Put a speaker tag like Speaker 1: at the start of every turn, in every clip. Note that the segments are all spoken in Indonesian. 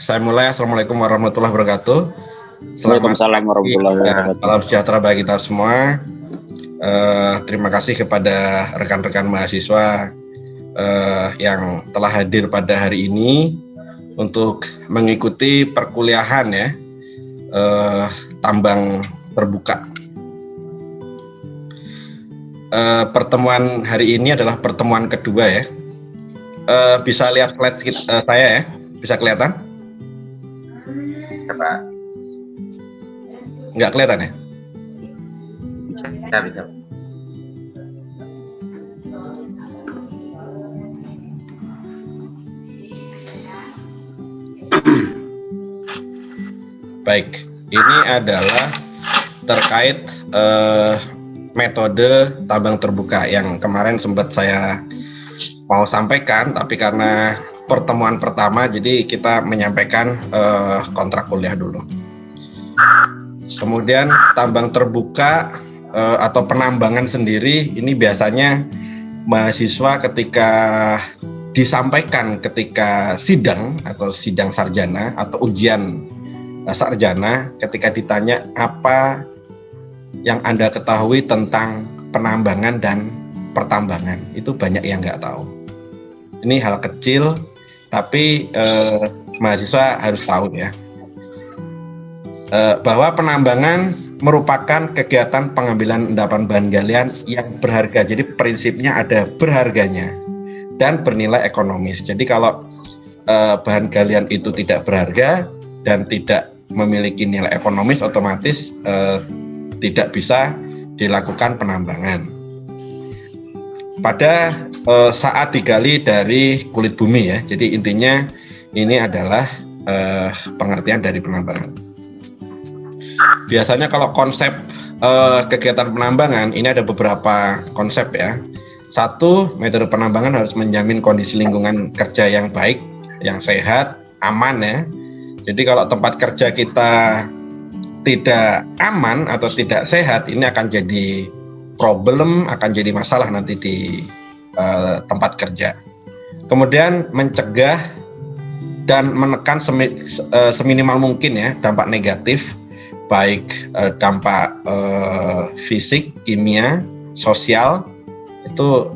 Speaker 1: saya mulai. Assalamualaikum warahmatullahi wabarakatuh. Selamat
Speaker 2: Waalaikumsalam warahmatullahi wabarakatuh.
Speaker 1: salam sejahtera bagi kita semua. Terima kasih kepada rekan-rekan mahasiswa yang telah hadir pada hari ini untuk mengikuti perkuliahan ya, tambang terbuka. Pertemuan hari ini adalah pertemuan kedua ya. Bisa lihat slide saya ya? Bisa kelihatan? Nggak kelihatan ya?
Speaker 2: Bisa.
Speaker 1: Baik, ini adalah terkait metode tambang terbuka yang kemarin sempat saya mau sampaikan, tapi karena pertemuan pertama, jadi kita menyampaikan kontrak kuliah dulu. Kemudian tambang terbuka atau penambangan sendiri, ini biasanya mahasiswa ketika disampaikan ketika sidang atau sidang sarjana atau ujian sarjana, ketika ditanya apa yang Anda ketahui tentang penambangan dan pertambangan, itu banyak yang nggak tahu. Ini hal kecil, tapi mahasiswa harus tahu ya, bahwa penambangan merupakan kegiatan pengambilan endapan bahan galian yang berharga. Jadi prinsipnya ada berharganya dan bernilai ekonomis. Jadi kalau bahan galian itu tidak berharga dan tidak memiliki nilai ekonomis, otomatis tidak bisa dilakukan penambangan. Pada saat digali dari kulit bumi ya, jadi intinya ini adalah pengertian dari penambangan. Biasanya kalau konsep kegiatan penambangan ini ada beberapa konsep ya. Satu, metode penambangan harus menjamin kondisi lingkungan kerja yang baik, yang sehat, aman ya. Jadi kalau tempat kerja kita tidak aman atau tidak sehat, ini akan jadi problem, akan jadi masalah nanti di tempat kerja. Kemudian mencegah dan menekan seminimal mungkin ya dampak negatif, baik dampak fisik, kimia, sosial. Itu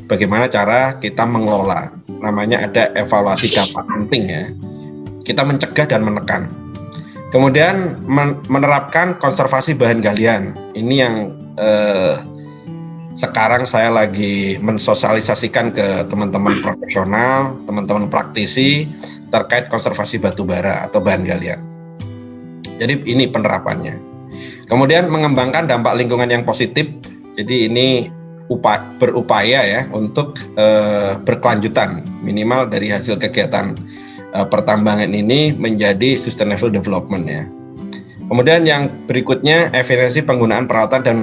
Speaker 1: bagaimana cara kita mengelola. Namanya ada evaluasi dampak penting ya. Kita mencegah dan menekan. Kemudian menerapkan konservasi bahan galian. Ini yang sekarang saya lagi mensosialisasikan ke teman-teman profesional, teman-teman praktisi terkait konservasi batu bara atau bahan galian. Jadi ini penerapannya. Kemudian mengembangkan dampak lingkungan yang positif. Jadi ini berupaya ya untuk berkelanjutan, minimal dari hasil kegiatan pertambangan ini menjadi sustainable development ya. Kemudian yang berikutnya efisiensi penggunaan peralatan dan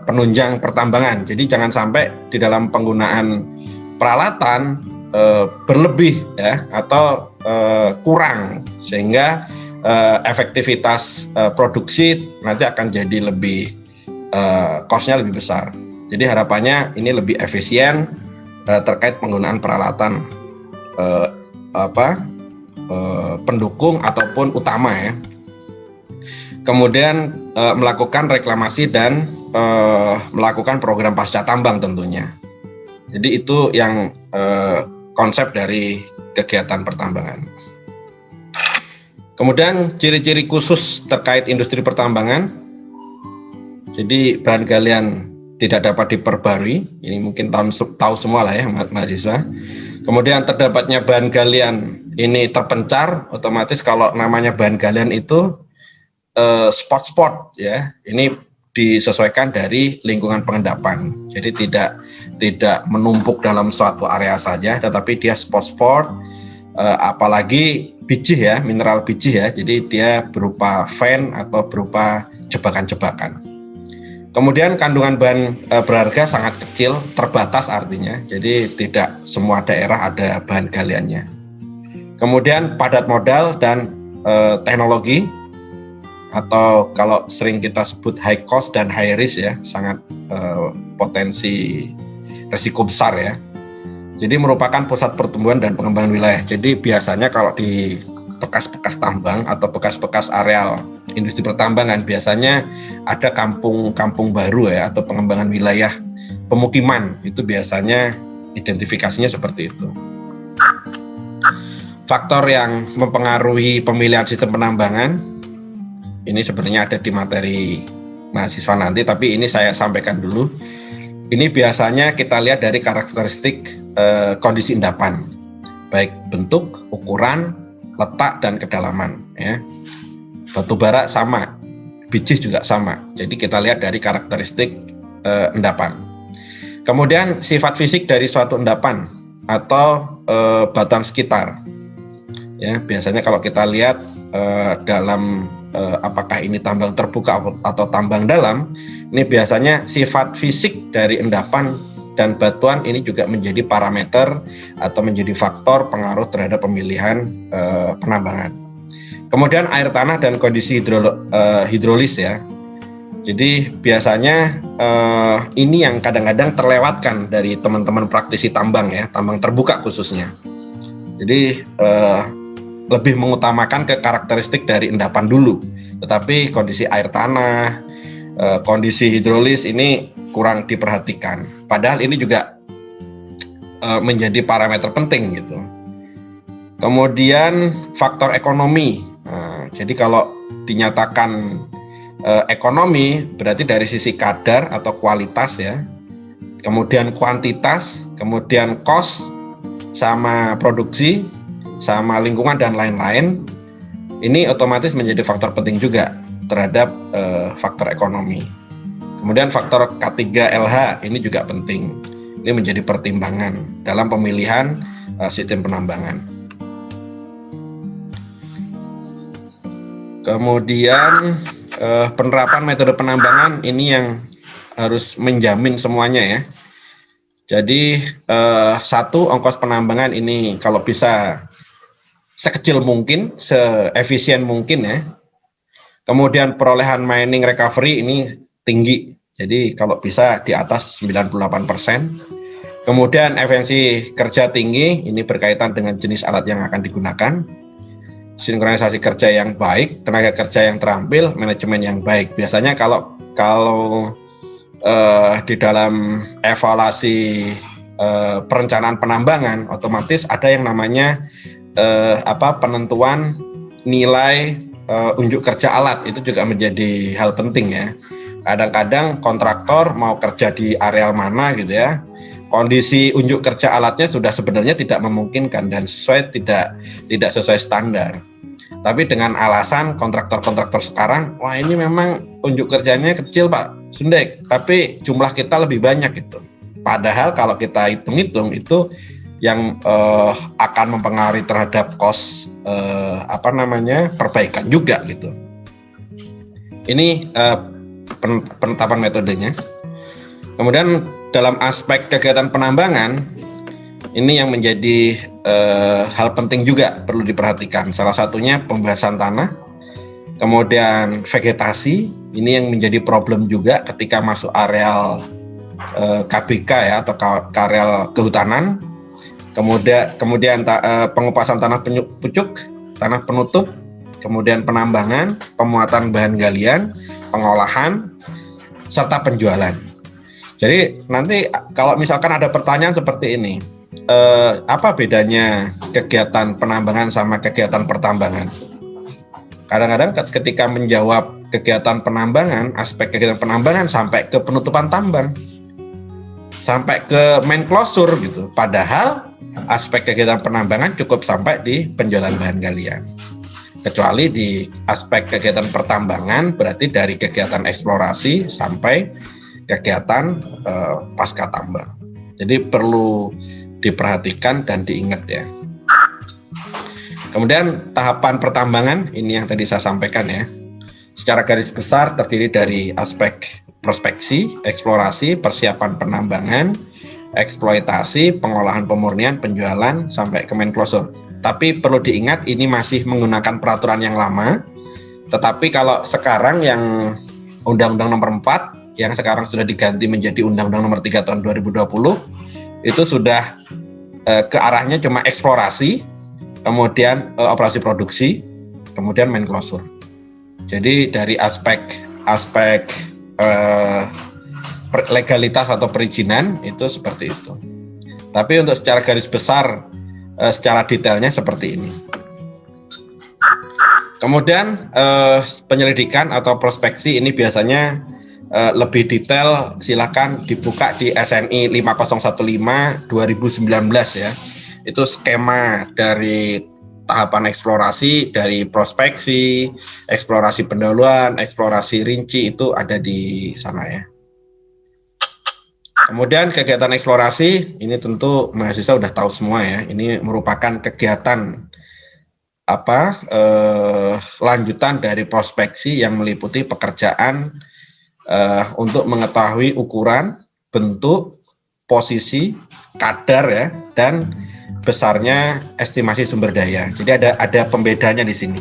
Speaker 1: penunjang pertambangan. Jadi jangan sampai di dalam penggunaan peralatan berlebih ya atau kurang, sehingga efektivitas produksi nanti akan jadi lebih cost-nya lebih besar. Jadi harapannya ini lebih efisien terkait penggunaan peralatan pendukung ataupun utama ya. Kemudian melakukan reklamasi dan melakukan program pasca tambang tentunya. Jadi itu yang konsep dari kegiatan pertambangan. Kemudian ciri-ciri khusus terkait industri pertambangan. Jadi bahan galian tidak dapat diperbarui. Ini mungkin tahu semua lah ya mahasiswa. Kemudian terdapatnya bahan galian ini terpencar, otomatis kalau namanya bahan galian itu spot-spot ya, ini disesuaikan dari lingkungan pengendapan. Jadi tidak menumpuk dalam suatu area saja, tetapi dia spot-spot, apalagi biji ya, mineral biji ya. Jadi dia berupa vein atau berupa jebakan-jebakan. Kemudian kandungan bahan berharga sangat kecil, terbatas artinya. Jadi tidak semua daerah ada bahan galiannya. Kemudian padat modal dan teknologi, atau kalau sering kita sebut high cost dan high risk ya, sangat potensi risiko besar ya. Jadi merupakan pusat pertumbuhan dan pengembangan wilayah. Jadi biasanya kalau di bekas-bekas tambang atau bekas-bekas areal industri pertambangan, biasanya ada kampung-kampung baru ya, atau pengembangan wilayah pemukiman, itu biasanya identifikasinya seperti itu. Faktor yang mempengaruhi pemilihan sistem penambangan ini sebenarnya ada di materi mahasiswa nanti, tapi ini saya sampaikan dulu. Ini biasanya kita lihat dari karakteristik kondisi endapan, baik bentuk, ukuran, letak, dan kedalaman ya. Batu bara sama, biji juga sama. Jadi kita lihat dari karakteristik endapan. Kemudian sifat fisik dari suatu endapan atau batuan sekitar. Ya, biasanya kalau kita lihat dalam apakah ini tambang terbuka atau tambang dalam, ini biasanya sifat fisik dari endapan dan batuan ini juga menjadi parameter atau menjadi faktor pengaruh terhadap pemilihan penambangan. Kemudian air tanah dan kondisi hidrolis ya. Jadi biasanya ini yang kadang-kadang terlewatkan dari teman-teman praktisi tambang ya, tambang terbuka khususnya. Jadi lebih mengutamakan ke karakteristik dari endapan dulu, tetapi kondisi air tanah, kondisi hidrolis ini kurang diperhatikan. Padahal ini juga menjadi parameter penting gitu. Kemudian faktor ekonomi. Nah, jadi kalau dinyatakan ekonomi berarti dari sisi kadar atau kualitas ya. Kemudian kuantitas, kemudian cost sama produksi, sama lingkungan dan lain-lain, ini otomatis menjadi faktor penting juga terhadap faktor ekonomi. Kemudian faktor K3LH ini juga penting. Ini menjadi pertimbangan dalam pemilihan sistem penambangan. Kemudian penerapan metode penambangan ini yang harus menjamin semuanya ya. Jadi satu, ongkos penambangan ini kalau bisa sekecil mungkin, seefisien mungkin ya. Kemudian perolehan mining recovery ini tinggi. Jadi kalau bisa di atas 98%. Kemudian efisiensi kerja tinggi, ini berkaitan dengan jenis alat yang akan digunakan. Sinkronisasi kerja yang baik, tenaga kerja yang terampil, manajemen yang baik. Biasanya kalau di dalam evaluasi perencanaan penambangan, otomatis ada yang namanya penentuan nilai unjuk kerja alat. Itu juga menjadi hal penting ya. Kadang-kadang kontraktor mau kerja di areal mana gitu ya, kondisi unjuk kerja alatnya sudah sebenarnya tidak memungkinkan dan tidak sesuai standar. Tapi dengan alasan kontraktor-kontraktor sekarang, wah ini memang unjuk kerjanya kecil Pak Sundek, tapi jumlah kita lebih banyak gitu. Padahal kalau kita hitung-hitung itu yang akan mempengaruhi terhadap cost perbaikan juga gitu. Ini penetapan metodenya. Kemudian dalam aspek kegiatan penambangan ini yang menjadi hal penting juga perlu diperhatikan. Salah satunya pembahasan tanah, kemudian vegetasi. Ini yang menjadi problem juga ketika masuk areal KBK ya, atau areal kehutanan. Kemudian pengupasan tanah pucuk, tanah penutup, kemudian penambangan, pemuatan bahan galian, pengolahan, serta penjualan. Jadi nanti kalau misalkan ada pertanyaan seperti ini, apa bedanya kegiatan penambangan sama kegiatan pertambangan? Kadang-kadang ketika menjawab kegiatan penambangan, aspek kegiatan penambangan sampai ke penutupan tambang, sampai ke main closure gitu. Padahal aspek kegiatan penambangan cukup sampai di penjualan bahan galian. Kecuali di aspek kegiatan pertambangan berarti dari kegiatan eksplorasi sampai kegiatan pasca tambang. Jadi perlu diperhatikan dan diingat ya. Kemudian tahapan pertambangan ini yang tadi saya sampaikan ya. Secara garis besar terdiri dari aspek prospeksi, eksplorasi, persiapan penambangan, eksploitasi, pengolahan pemurnian, penjualan sampai ke main closure. Tapi perlu diingat ini masih menggunakan peraturan yang lama. Tetapi kalau sekarang yang Undang-Undang Nomor 4 yang sekarang sudah diganti menjadi Undang-Undang Nomor 3 tahun 2020 itu sudah ke arahnya cuma eksplorasi, kemudian operasi produksi, kemudian main closure. Jadi dari aspek legalitas atau perizinan itu seperti itu. Tapi untuk secara garis besar, secara detailnya seperti ini. Kemudian penyelidikan atau prospeksi ini biasanya lebih detail, silakan dibuka di SNI 5015 2019 ya. Itu skema dari tahapan eksplorasi, dari prospeksi, eksplorasi pendahuluan, eksplorasi rinci, itu ada di sana ya. Kemudian kegiatan eksplorasi ini tentu mahasiswa udah tahu semua ya. Ini merupakan kegiatan lanjutan dari prospeksi yang meliputi pekerjaan untuk mengetahui ukuran, bentuk, posisi, kadar ya, dan besarnya estimasi sumber daya. Jadi ada pembedanya di sini.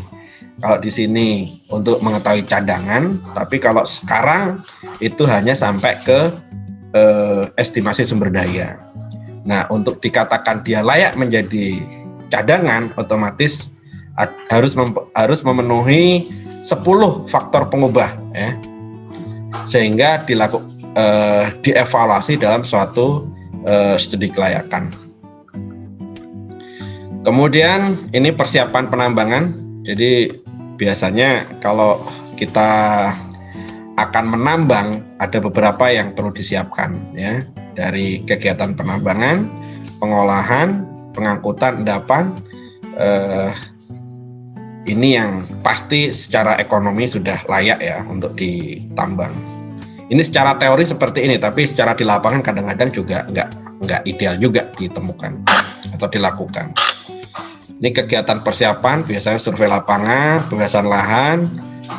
Speaker 1: Kalau di sini untuk mengetahui cadangan, tapi kalau sekarang itu hanya sampai ke estimasi sumber daya. Nah, untuk dikatakan dia layak menjadi cadangan, otomatis harus memenuhi 10 faktor pengubah ya, sehingga dievaluasi dalam suatu studi kelayakan. Kemudian ini persiapan penambangan. Jadi biasanya kalau kita akan menambang, ada beberapa yang perlu disiapkan ya, dari kegiatan penambangan, pengolahan, pengangkutan endapan. Ini yang pasti secara ekonomi sudah layak ya untuk ditambang. Ini secara teori seperti ini, tapi secara di lapangan kadang-kadang juga nggak ideal juga ditemukan atau dilakukan. Ini kegiatan persiapan, biasanya survei lapangan, pembebasan lahan,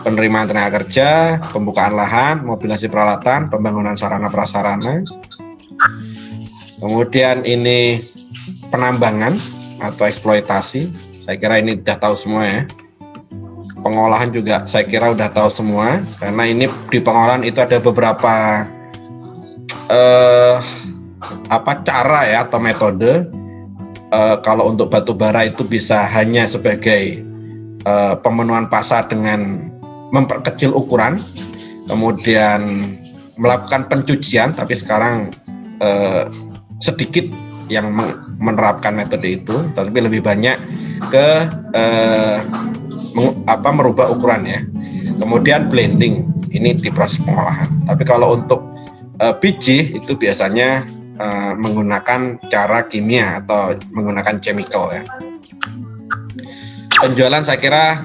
Speaker 1: penerimaan tenaga kerja, pembukaan lahan, mobilisasi peralatan, pembangunan sarana prasarana. Kemudian ini penambangan atau eksploitasi, saya kira ini udah tahu semua ya. Pengolahan juga saya kira udah tahu semua, karena ini di pengolahan itu ada beberapa cara ya atau metode. Kalau untuk batu bara itu bisa hanya sebagai pemenuhan pasar dengan memperkecil ukuran, kemudian melakukan pencucian, tapi sekarang sedikit yang menerapkan metode itu, tapi lebih banyak ke merubah ukuran ya. Kemudian blending, ini di proses pengolahan. Tapi kalau untuk biji itu biasanya menggunakan cara kimia atau menggunakan chemical ya. Penjualan saya kira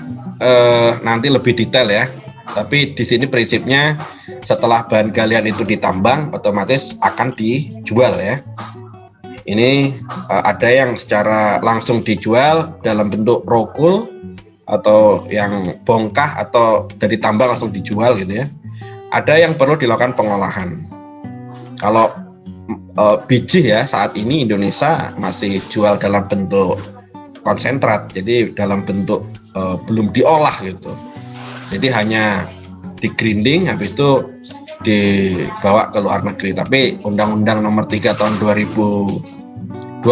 Speaker 1: nanti lebih detail ya. Tapi di sini prinsipnya setelah bahan galian itu ditambang, otomatis akan dijual ya. Ini ada yang secara langsung dijual dalam bentuk raw coal, atau yang bongkah atau dari tambang langsung dijual gitu ya. Ada yang perlu dilakukan pengolahan. Kalau biji ya, saat ini Indonesia masih jual dalam bentuk konsentrat, jadi dalam bentuk belum diolah gitu. Jadi hanya di grinding, habis itu dibawa ke luar negeri. Tapi Undang-Undang Nomor 3 tahun 2020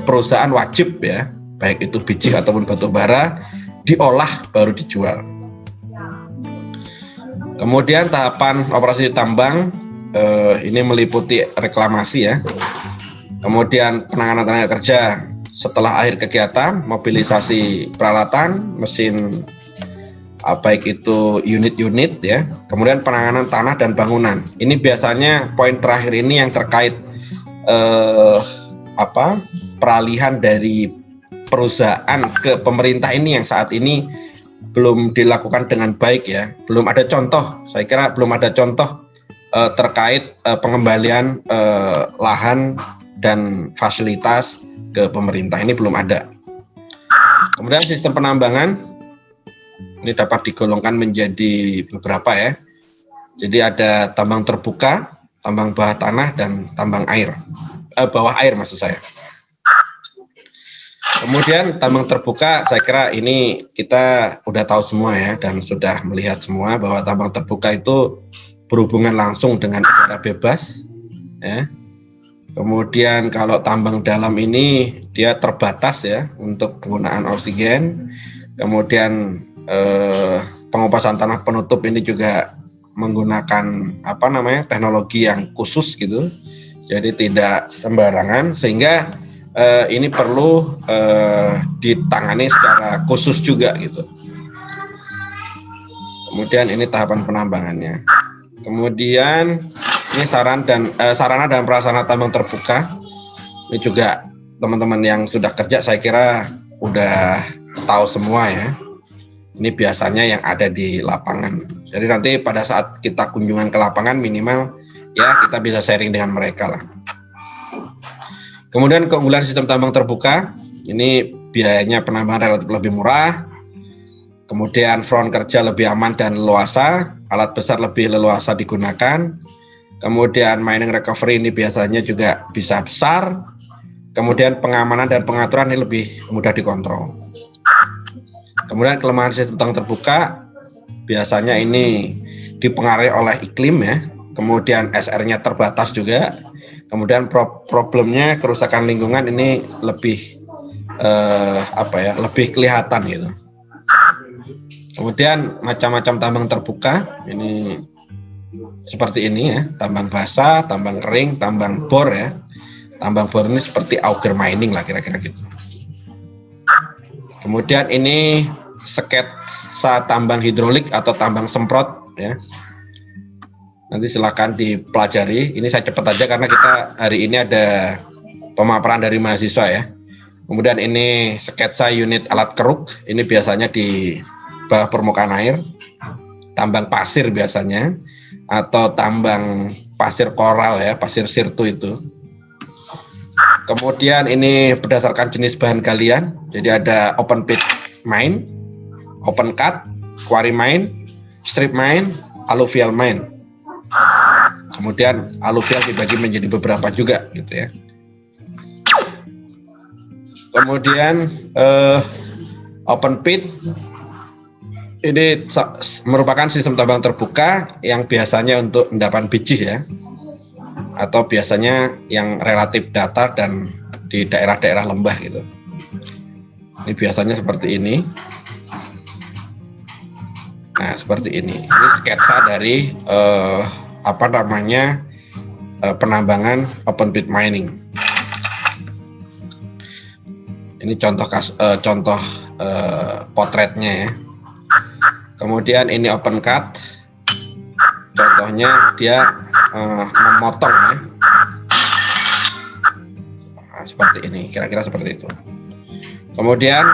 Speaker 1: perusahaan wajib ya, baik itu biji ataupun batu bara, diolah baru dijual. Kemudian tahapan operasi tambang ini meliputi reklamasi ya, kemudian penanganan tenaga kerja setelah akhir kegiatan, mobilisasi peralatan, mesin, baik itu unit-unit ya, kemudian penanganan tanah dan bangunan. Ini biasanya poin terakhir ini yang terkait peralihan dari perusahaan ke pemerintah ini yang saat ini belum dilakukan dengan baik ya. Belum ada contoh, saya kira belum ada contoh terkait pengembalian lahan dan fasilitas ke pemerintah, ini belum ada. Kemudian sistem penambangan ini dapat digolongkan menjadi beberapa ya. Jadi ada tambang terbuka, tambang bawah tanah, dan tambang air, bawah air maksud saya. Kemudian tambang terbuka, saya kira ini kita udah tahu semua ya, dan sudah melihat semua bahwa tambang terbuka itu berhubungan langsung dengan udara bebas ya. Kemudian kalau tambang dalam ini dia terbatas ya untuk penggunaan oksigen. Kemudian pengoperasian tanah penutup ini juga menggunakan teknologi yang khusus gitu. Jadi tidak sembarangan, sehingga ini perlu ditangani secara khusus juga gitu. Kemudian ini tahapan penambangannya. Kemudian ini sarana dan prasarana tambang terbuka. Ini juga teman-teman yang sudah kerja saya kira udah tahu semua ya. Ini biasanya yang ada di lapangan. Jadi nanti pada saat kita kunjungan ke lapangan minimal ya kita bisa sharing dengan mereka lah. Kemudian keunggulan sistem tambang terbuka, ini biayanya penambangan relatif lebih murah. Kemudian front kerja lebih aman dan leluasa, alat besar lebih leluasa digunakan. Kemudian mining recovery ini biasanya juga bisa besar. Kemudian pengamanan dan pengaturan ini lebih mudah dikontrol. Kemudian kelemahan sistem tambang terbuka, biasanya ini dipengaruhi oleh iklim ya. Kemudian SR-nya terbatas juga. Kemudian problemnya kerusakan lingkungan ini lebih lebih kelihatan gitu. Kemudian macam-macam tambang terbuka ini seperti ini ya, tambang basah, tambang kering, tambang bor ya. Tambang bor ini seperti auger mining lah kira-kira gitu. Kemudian ini sketsa tambang hidrolik atau tambang semprot ya. Nanti silakan dipelajari. Ini saya cepat aja karena kita hari ini ada pemaparan dari mahasiswa ya. Kemudian ini sketsa unit alat keruk. Ini biasanya di bawah permukaan air. Tambang pasir biasanya, atau tambang pasir koral ya, pasir sirtu itu. Kemudian ini berdasarkan jenis bahan galian. Jadi ada open pit mine, open cut, quarry mine, strip mine, alluvial mine. Kemudian aluvial dibagi menjadi beberapa juga gitu ya. Kemudian open pit ini merupakan sistem tambang terbuka yang biasanya untuk endapan biji ya, atau biasanya yang relatif datar dan di daerah-daerah lembah gitu. Ini biasanya seperti ini. Nah seperti ini. Ini sketsa dari penambangan open pit mining. Ini contoh potretnya ya. Kemudian ini open cut. Contohnya dia memotong ya. Nah, seperti ini, kira-kira seperti itu. Kemudian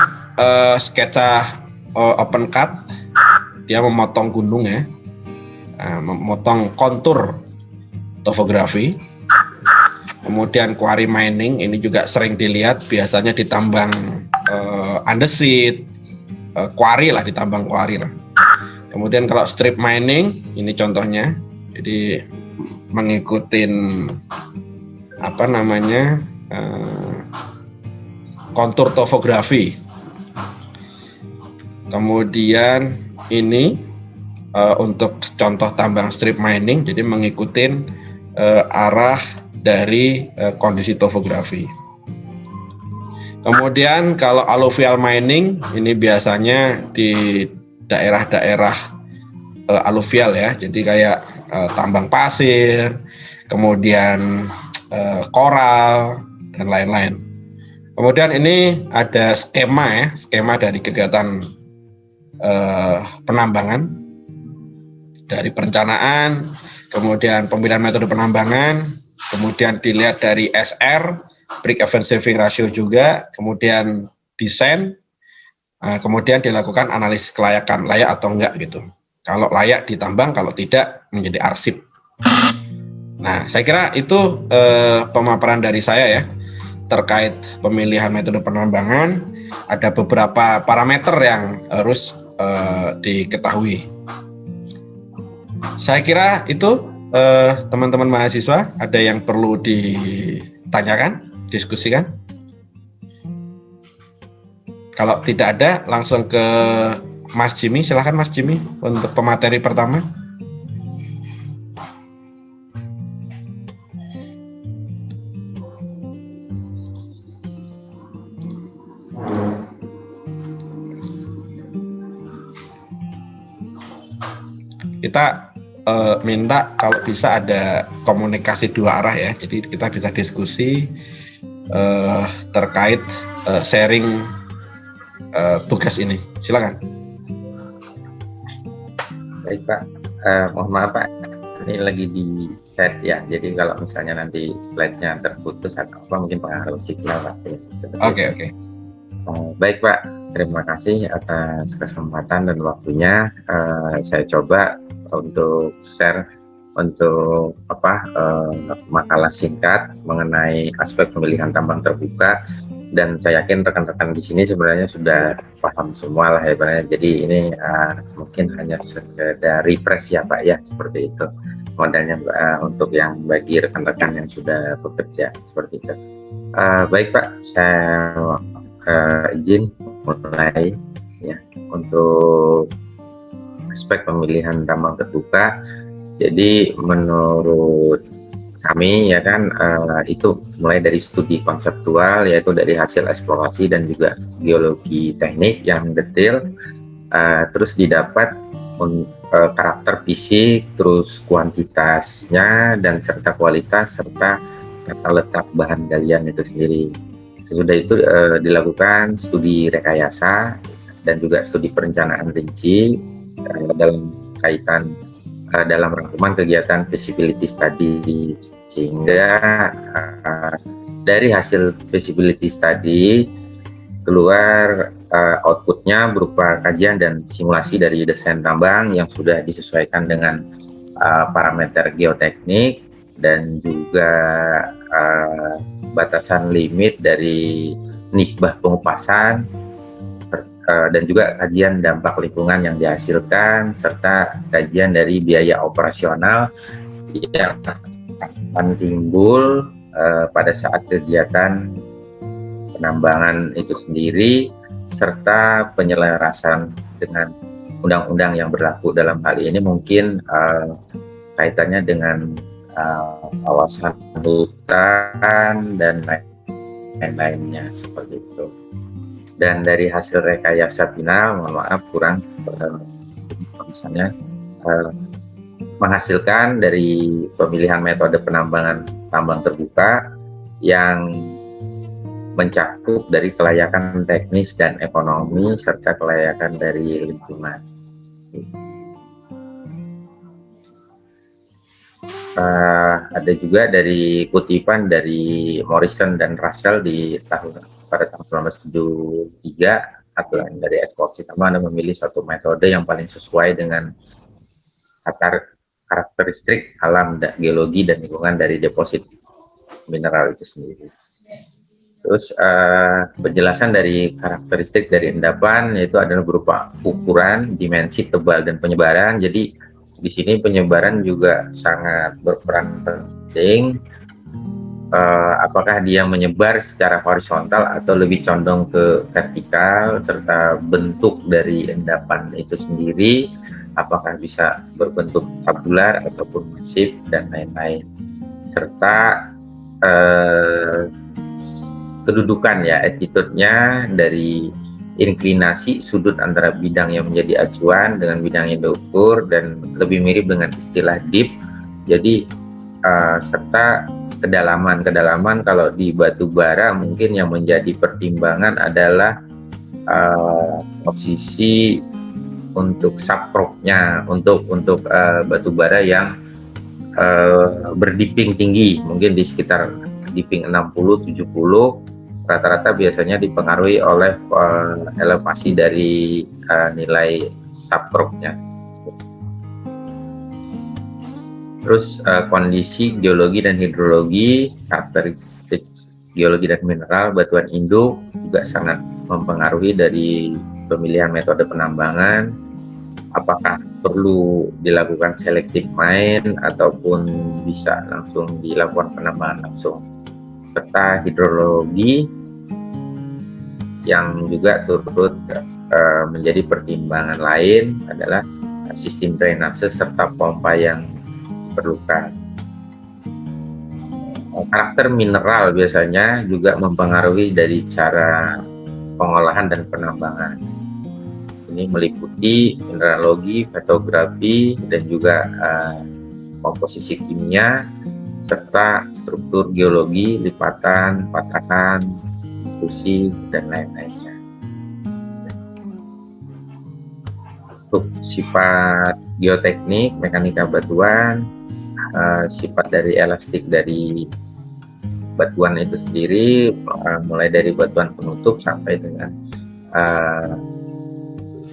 Speaker 1: sketsa open cut, dia memotong gunung ya. Memotong kontur topografi. Kemudian quarry mining ini juga sering dilihat, biasanya ditambang andesit, quarry lah, ditambang quarry lah. Kemudian kalau strip mining ini contohnya, jadi mengikuti kontur topografi. Kemudian ini untuk contoh tambang strip mining, jadi mengikuti arah dari kondisi topografi. Kemudian kalau alluvial mining ini biasanya di daerah-daerah alluvial ya, jadi kayak tambang pasir, kemudian koral dan lain-lain. Kemudian ini ada skema dari kegiatan penambangan, dari perencanaan, kemudian pemilihan metode penambangan, kemudian dilihat dari SR, break even saving ratio juga, kemudian desain, kemudian dilakukan analisis kelayakan, layak atau enggak gitu. Kalau layak ditambang, kalau tidak menjadi arsip. Nah, saya kira itu pemaparan dari saya ya terkait pemilihan metode penambangan. Ada beberapa parameter yang harus diketahui. Saya kira itu teman-teman mahasiswa, ada yang perlu ditanyakan, diskusikan? Kalau tidak ada, langsung ke Mas Jimmy. Silahkan Mas Jimmy untuk pemateri pertama. kita minta kalau bisa ada komunikasi dua arah ya, jadi kita bisa diskusi terkait sharing tugas ini. Silakan.
Speaker 2: Baik Pak, mohon maaf Pak, ini lagi di set ya, jadi kalau misalnya nanti slide-nya terputus atau apa mungkin pengaruh signal Pak ya.
Speaker 1: Oke.
Speaker 2: Baik Pak, terima kasih atas kesempatan dan waktunya. Saya coba untuk share untuk makalah singkat mengenai aspek pemilihan tambang terbuka, dan saya yakin rekan-rekan di sini sebenarnya sudah paham semua lah ya Pak. Jadi ini mungkin hanya sekedar refresh ya Pak ya, seperti itu modalnya untuk yang bagi rekan-rekan yang sudah bekerja seperti itu. Baik Pak, saya izin mulai ya untuk aspek pemilihan tambang terbuka. Jadi menurut kami ya kan itu mulai dari studi konseptual, yaitu dari hasil eksplorasi dan juga geologi teknik yang detail, terus didapat karakter fisik, terus kuantitasnya dan serta kualitas serta tata letak bahan galian itu sendiri. Sesudah itu dilakukan studi rekayasa dan juga studi perencanaan rinci dalam kaitan dalam rangkuman kegiatan feasibility study, sehingga dari hasil feasibility study keluar outputnya berupa kajian dan simulasi dari desain tambang yang sudah disesuaikan dengan parameter geoteknik dan juga batasan limit dari nisbah pengupasan, dan juga kajian dampak lingkungan yang dihasilkan, serta kajian dari biaya operasional yang akan timbul pada saat kegiatan penambangan itu sendiri, serta penyelarasan dengan undang-undang yang berlaku. Dalam hal ini mungkin kaitannya dengan kawasan hutan dan lain-lainnya seperti itu. Dan dari hasil rekayasa final, mohon maaf kurang misalnya menghasilkan dari pemilihan metode penambangan tambang terbuka yang mencakup dari kelayakan teknis dan ekonomi serta kelayakan dari lingkungan. Ada juga dari kutipan dari Morrison dan Russell pada tahun 1973, aturan dari eksplorasi tambang memilih suatu metode yang paling sesuai dengan karakteristik alam, geologi dan lingkungan dari deposit mineral itu sendiri. Terus penjelasan dari karakteristik dari endapan yaitu adalah berupa ukuran, dimensi, tebal, dan penyebaran. Jadi di sini penyebaran juga sangat berperan penting. Apakah dia menyebar secara horizontal atau lebih condong ke vertikal, serta bentuk dari endapan itu sendiri, apakah bisa berbentuk tabular ataupun masif dan lain-lain, serta kedudukan ya, attitude-nya dari inklinasi sudut antara bidang yang menjadi acuan dengan bidang yang diukur, dan lebih mirip dengan istilah dip. Jadi serta kedalaman kalau di batu bara mungkin yang menjadi pertimbangan adalah posisi untuk subrocknya, untuk batu bara yang berdipping tinggi, mungkin di sekitar dipping 60-70, rata-rata biasanya dipengaruhi oleh elevasi dari nilai subrocknya. Terus kondisi geologi dan hidrologi, karakteristik geologi dan mineral batuan induk juga sangat mempengaruhi dari pemilihan metode penambangan. Apakah perlu dilakukan selective mine ataupun bisa langsung dilakukan penambangan langsung. Serta hidrologi yang juga turut menjadi pertimbangan lain adalah sistem drainase serta pompa yang diperlukan. Karakter mineral biasanya juga mempengaruhi dari cara pengolahan dan penambangan. Ini meliputi mineralogi, petrografi, dan juga komposisi kimia, serta struktur geologi, lipatan, patahan, fusi, dan lain-lainnya. Untuk sifat geoteknik, mekanika batuan, sifat dari elastik dari batuan itu sendiri, mulai dari batuan penutup sampai dengan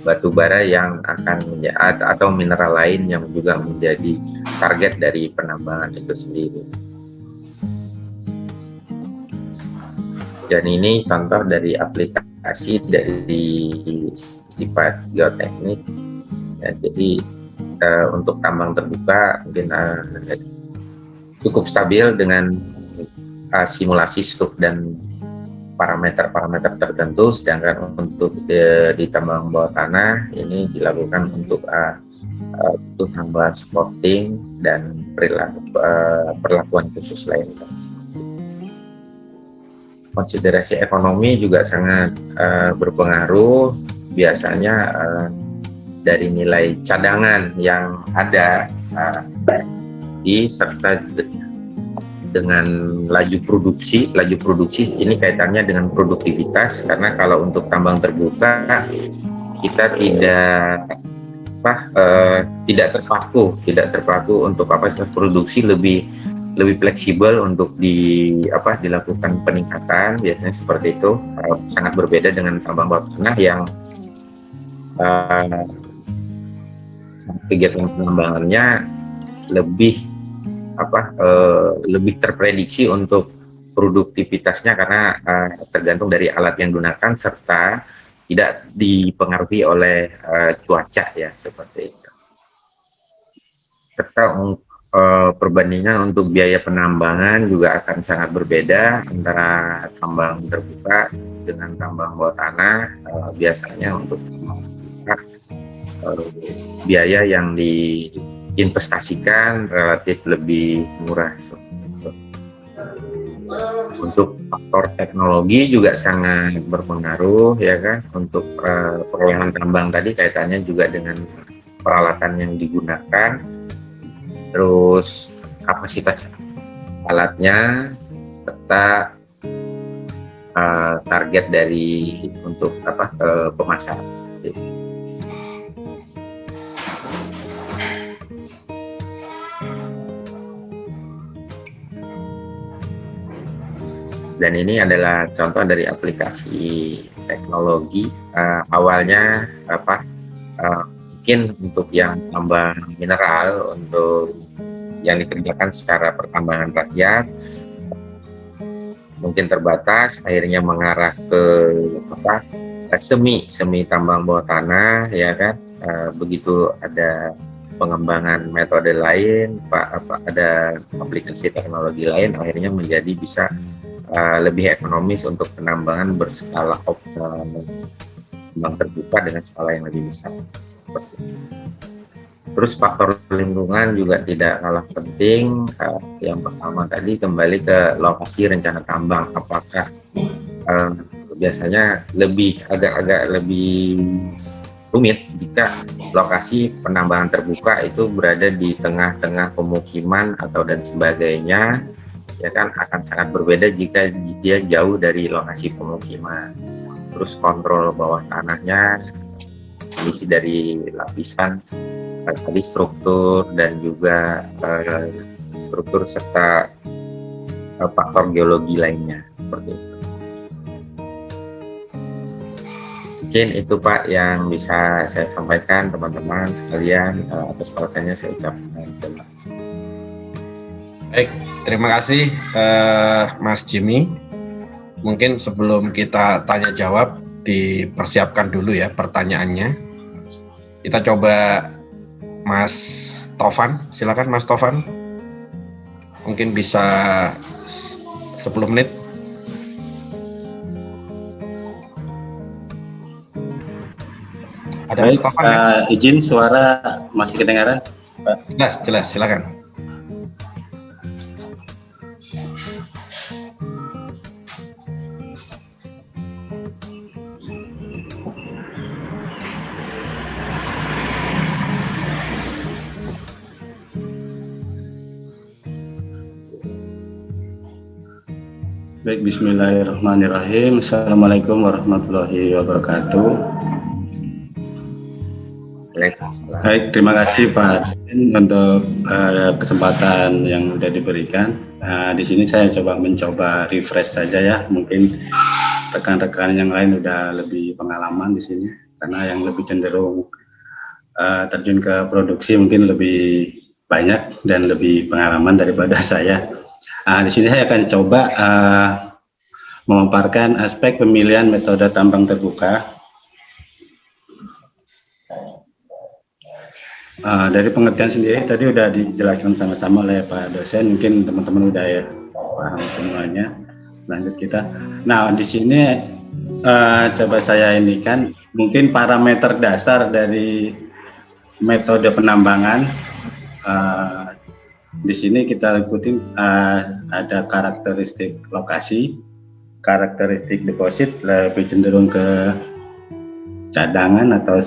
Speaker 2: batu bara yang akan menjadi atau mineral lain yang juga menjadi target dari penambangan itu sendiri. Dan ini contoh dari aplikasi dari sifat geoteknik. Ya, jadi untuk tambang terbuka mungkin cukup stabil dengan simulasi struktur dan parameter-parameter tertentu, sedangkan untuk di tambang bawah tanah ini dilakukan untuk tambahan supporting dan perlakuan khusus lainnya. Konsiderasi ekonomi juga sangat berpengaruh, biasanya dari nilai cadangan yang ada serta dengan laju produksi ini kaitannya dengan produktivitas, karena kalau untuk tambang terbuka kita tidak terpaku untuk kapasitas produksi, lebih fleksibel untuk dilakukan peningkatan, biasanya seperti itu. Sangat berbeda dengan tambang bawah tanah yang kegiatan penambangannya lebih terprediksi untuk produktivitasnya, karena tergantung dari alat yang digunakan serta tidak dipengaruhi oleh cuaca, ya, seperti itu. Serta perbandingan untuk biaya penambangan juga akan sangat berbeda antara tambang terbuka dengan tambang bawah tanah. Biasanya untuk biaya yang diinvestasikan relatif lebih murah. Untuk faktor teknologi juga sangat berpengaruh, ya kan. Untuk perolehan tambang tadi kaitannya juga dengan peralatan yang digunakan, terus kapasitas alatnya, serta target dari untuk pemasaran. Dan ini adalah contoh dari aplikasi teknologi. Awalnya mungkin untuk yang tambang mineral, untuk yang dikerjakan secara pertambangan rakyat mungkin terbatas, akhirnya mengarah ke semi tambang bawah tanah, ya kan. Begitu ada pengembangan metode lain, ada aplikasi teknologi lain, akhirnya menjadi bisa lebih ekonomis untuk penambangan berskala tambang terbuka dengan skala yang lebih besar. Terus faktor lingkungan juga tidak kalah penting. Yang pertama tadi kembali ke lokasi rencana tambang, apakah biasanya agak lebih rumit jika lokasi penambangan terbuka itu berada di tengah-tengah pemukiman atau dan sebagainya, ya kan, akan sangat berbeda jika dia jauh dari lokasi pemukiman. Terus kontrol bawah tanahnya, kondisi dari lapisan tadi, struktur dan juga struktur serta faktor geologi lainnya, seperti itu. Mungkin itu Pak yang bisa saya sampaikan, teman-teman sekalian. Atas perhatiannya saya ucapkan terima kasih.
Speaker 1: Baik, terima kasih Mas Jimmy. Mungkin sebelum kita tanya jawab, dipersiapkan dulu ya pertanyaannya. Kita coba Mas Tovan, silakan Mas Tovan. Mungkin bisa 10 menit. Ada
Speaker 3: baik,
Speaker 1: Mas Tovan, ya?
Speaker 3: Izin suara masih kedengaran, Pak?
Speaker 1: Jelas, silakan.
Speaker 3: Baik, bismillahirrahmanirrahim. Assalamualaikum warahmatullahi wabarakatuh.
Speaker 2: Waalaikumsalam.
Speaker 3: Baik, terima kasih Pak Adin untuk kesempatan yang sudah diberikan. Di sini saya mencoba refresh saja ya. Mungkin rekan-rekan yang lain sudah lebih pengalaman di sini, karena yang lebih cenderung terjun ke produksi mungkin lebih banyak dan lebih pengalaman daripada saya. Di sini saya akan coba memaparkan aspek pemilihan metode tambang terbuka. Dari pengertian sendiri tadi sudah dijelaskan sama-sama oleh Pak dosen, mungkin teman-teman udah ya paham semuanya. Lanjut kita. Nah, di sini coba saya ini kan mungkin parameter dasar dari metode penambangan. Di sini kita ikutin ada karakteristik lokasi, karakteristik deposit lebih cenderung ke cadangan atau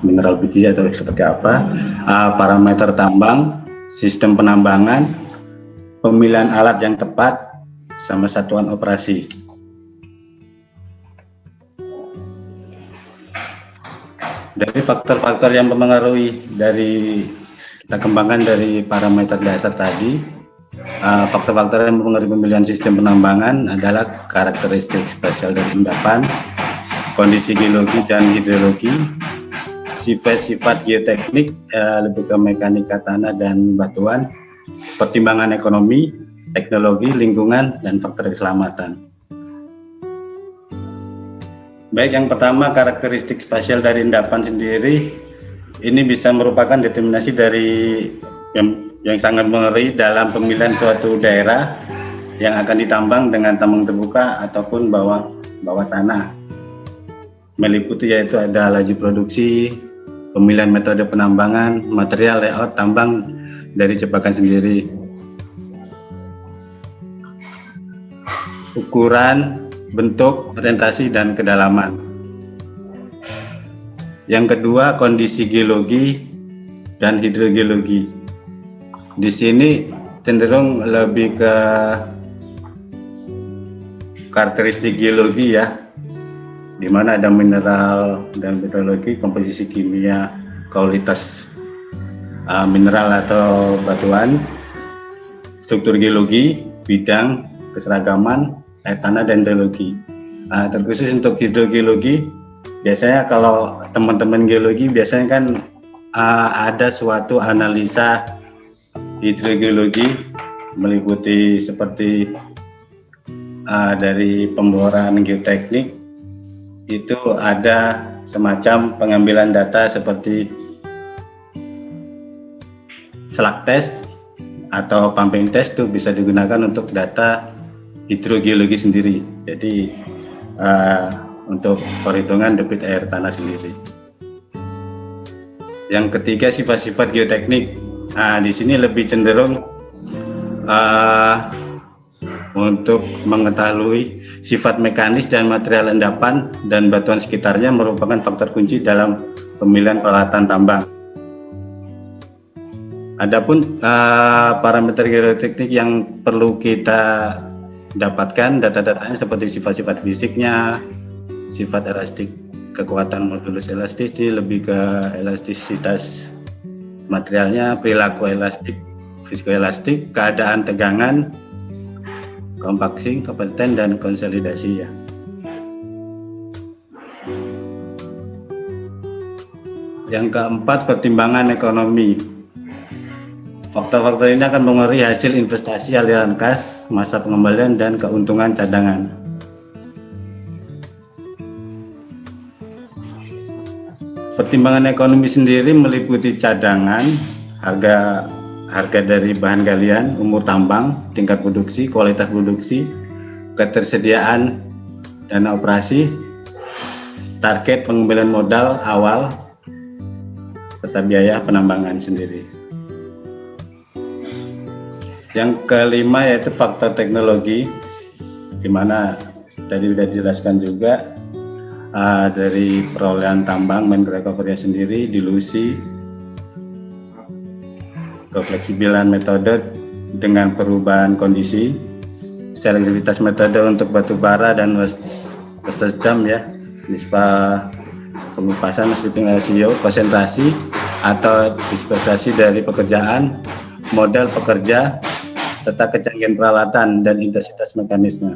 Speaker 3: mineral biji atau seperti apa, parameter tambang, sistem penambangan, pemilihan alat yang tepat, sama satuan operasi. Dari faktor-faktor yang mempengaruhi dari kita kembangkan dari parameter dasar tadi, faktor-faktor yang mempengaruhi pemilihan sistem penambangan adalah karakteristik spesial dari endapan, kondisi geologi dan hidrologi, sifat-sifat geoteknik, lebih ke mekanika tanah dan batuan, pertimbangan ekonomi, teknologi, lingkungan, dan faktor keselamatan. Baik, yang pertama karakteristik spasial dari endapan sendiri, ini bisa merupakan determinasi dari yang sangat mempengaruhi dalam pemilihan suatu daerah yang akan ditambang dengan tambang terbuka ataupun bawah tanah. Meliputi yaitu ada laju produksi, pemilihan metode penambangan, material, layout tambang dari jebakan sendiri, ukuran, bentuk, orientasi, dan kedalaman. Yang kedua, kondisi geologi dan hidrogeologi. Di sini cenderung lebih ke karakteristik geologi ya, di mana ada mineral dan hidrologi, komposisi kimia, kualitas mineral atau batuan, struktur geologi, bidang, keseragaman, air tanah, dan hidrologi. Terkhusus untuk hidrogeologi, biasanya kalau teman-teman geologi biasanya kan ada suatu analisa hidrogeologi meliputi seperti dari pemboran geoteknik, itu ada semacam pengambilan data seperti slug test atau pumping test, itu bisa digunakan untuk data hidrogeologi sendiri. Jadi untuk perhitungan debit air tanah sendiri. Yang ketiga, sifat-sifat geoteknik. Di sini lebih cenderung untuk mengetahui sifat mekanis dan material endapan dan batuan sekitarnya merupakan faktor kunci dalam pemilihan peralatan tambang. Adapun parameter geoteknik yang perlu kita dapatkan data-datanya seperti sifat-sifat fisiknya, sifat elastik, kekuatan modulus elastis, ini lebih ke elastisitas materialnya, perilaku elastik, viskoelastik, keadaan tegangan, kompaksi, kompeten, dan konsolidasi ya. Yang keempat, pertimbangan ekonomi. Faktor-faktor ini akan mempengaruhi hasil investasi, aliran kas, masa pengembalian, dan keuntungan cadangan. Pertimbangan ekonomi sendiri meliputi cadangan, harga dari bahan galian, umur tambang, tingkat produksi, kualitas produksi, ketersediaan dana operasi, target pengembalian modal awal, serta biaya penambangan sendiri. Yang kelima yaitu faktor teknologi, di mana tadi sudah dijelaskan juga dari perolehan tambang, main recovery sendiri, dilusi, kefleksibilan metode dengan perubahan kondisi, selektivitas metode untuk batu bara dan wasted dam ya, nisbah pengupasan, stripping ratio, konsentrasi atau dispersasi dari pekerjaan, model pekerja, serta kecanggihan peralatan dan intensitas mekanisme.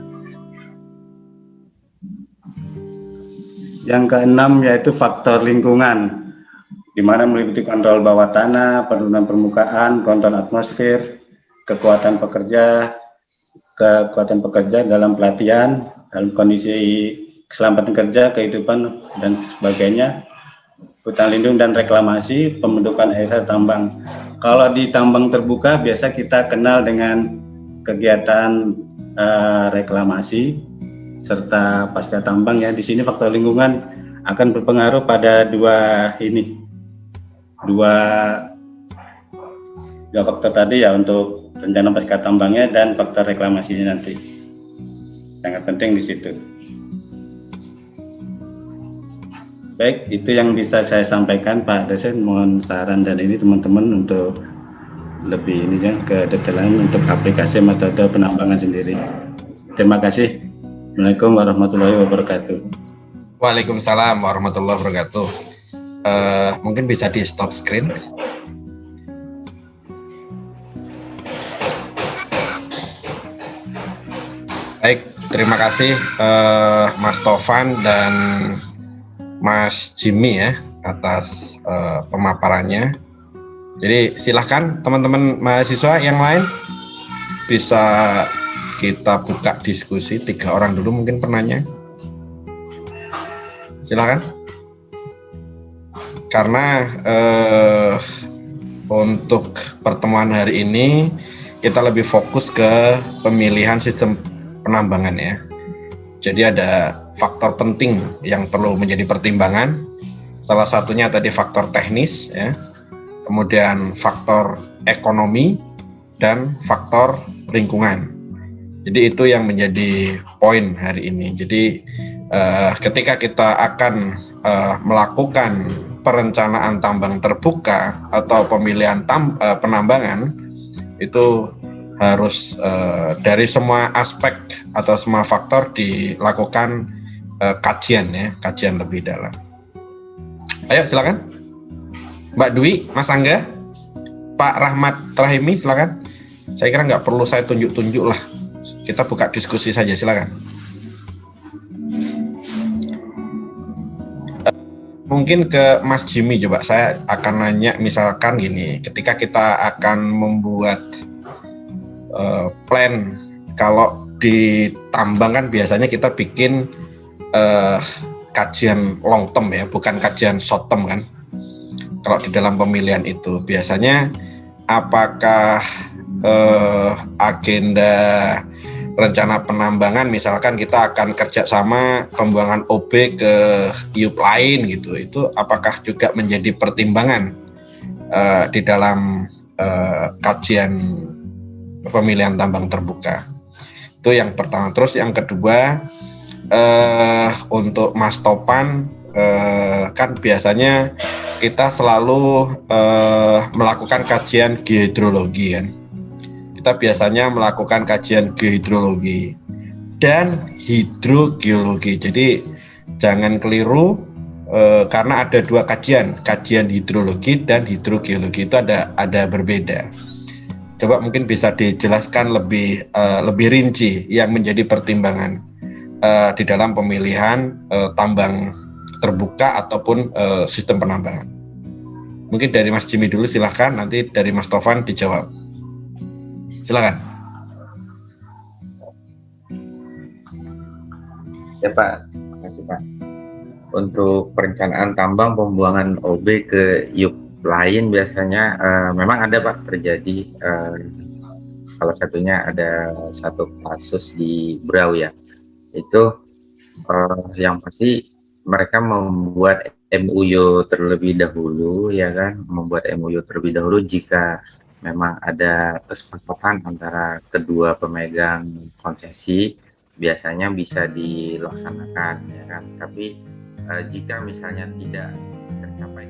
Speaker 3: Yang keenam yaitu faktor lingkungan, di mana meliputi kontrol bawah tanah, penurunan permukaan, kontrol atmosfer, kekuatan pekerja dalam pelatihan, dalam kondisi keselamatan kerja, kehidupan, dan sebagainya, hutan lindung dan reklamasi, pembentukan air tambang. Kalau di tambang terbuka biasa kita kenal dengan kegiatan reklamasi serta pasca tambang ya. Di sini faktor lingkungan akan berpengaruh pada dua faktor tadi ya, untuk rencana pasca tambangnya dan faktor reklamasinya nanti. Sangat penting di situ. Baik, itu yang bisa saya sampaikan Pak Dosen. Mohon saran dan ini teman-teman untuk lebih ini ya, ke detailan untuk aplikasi metode penambangan sendiri. Terima kasih. Assalamualaikum warahmatullahi wabarakatuh.
Speaker 1: Waalaikumsalam warahmatullahi wabarakatuh. Mungkin bisa di stop screen. Baik, terima kasih Mas Tovan dan Mas Jimmy ya atas pemaparannya. Jadi silahkan teman-teman mahasiswa yang lain bisa kita buka diskusi, 3 orang dulu mungkin penanya. Silakan. Karena untuk pertemuan hari ini kita lebih fokus ke pemilihan sistem penambangan ya. Jadi ada faktor penting yang perlu menjadi pertimbangan. Salah satunya tadi faktor teknis ya. Kemudian faktor ekonomi dan faktor lingkungan. Jadi itu yang menjadi poin hari ini. Jadi ketika kita akan melakukan perencanaan tambang terbuka atau pemilihan penambangan, itu harus dari semua aspek atau semua faktor dilakukan kajian ya, kajian lebih dalam. Ayo silakan Mbak Dwi, Mas Angga, Pak Rahmat Rahimi, silakan. Saya kira nggak perlu saya tunjuk-tunjuk lah. Kita buka diskusi saja, silakan. Mungkin ke Mas Jimmy coba, saya akan nanya misalkan gini, ketika kita akan membuat plan, kalau di tambang kan biasanya kita bikin kajian long term ya, bukan kajian short term kan. Kalau di dalam pemilihan itu biasanya apakah agenda rencana penambangan, misalkan kita akan kerjasama pembuangan OB ke IUP lain gitu, itu apakah juga menjadi pertimbangan di dalam kajian pemilihan tambang terbuka? Itu yang pertama. Terus yang kedua, untuk Mas Topan, kan biasanya kita selalu melakukan kajian geohidrologi kan. Kita biasanya melakukan kajian geohidrologi dan hidrogeologi. Jadi jangan keliru, karena ada 2 kajian hidrologi dan hidrogeologi, itu ada berbeda. Coba mungkin bisa dijelaskan lebih rinci yang menjadi pertimbangan di dalam pemilihan tambang terbuka ataupun sistem penambangan. Mungkin dari Mas Jimmy dulu silahkan, nanti dari Mas Tovan dijawab. Silakan.
Speaker 2: Ya Pak, makasih Pak. Untuk perencanaan tambang pembuangan OB ke IUP lain biasanya memang ada Pak terjadi. Salah satunya ada satu kasus di Brau ya. Itu yang pasti mereka membuat MOU terlebih dahulu ya kan, membuat MOU terlebih dahulu jika memang ada kesepakatan antara kedua pemegang konsesi, biasanya bisa dilaksanakan ya kan. Tapi jika misalnya tidak tercapai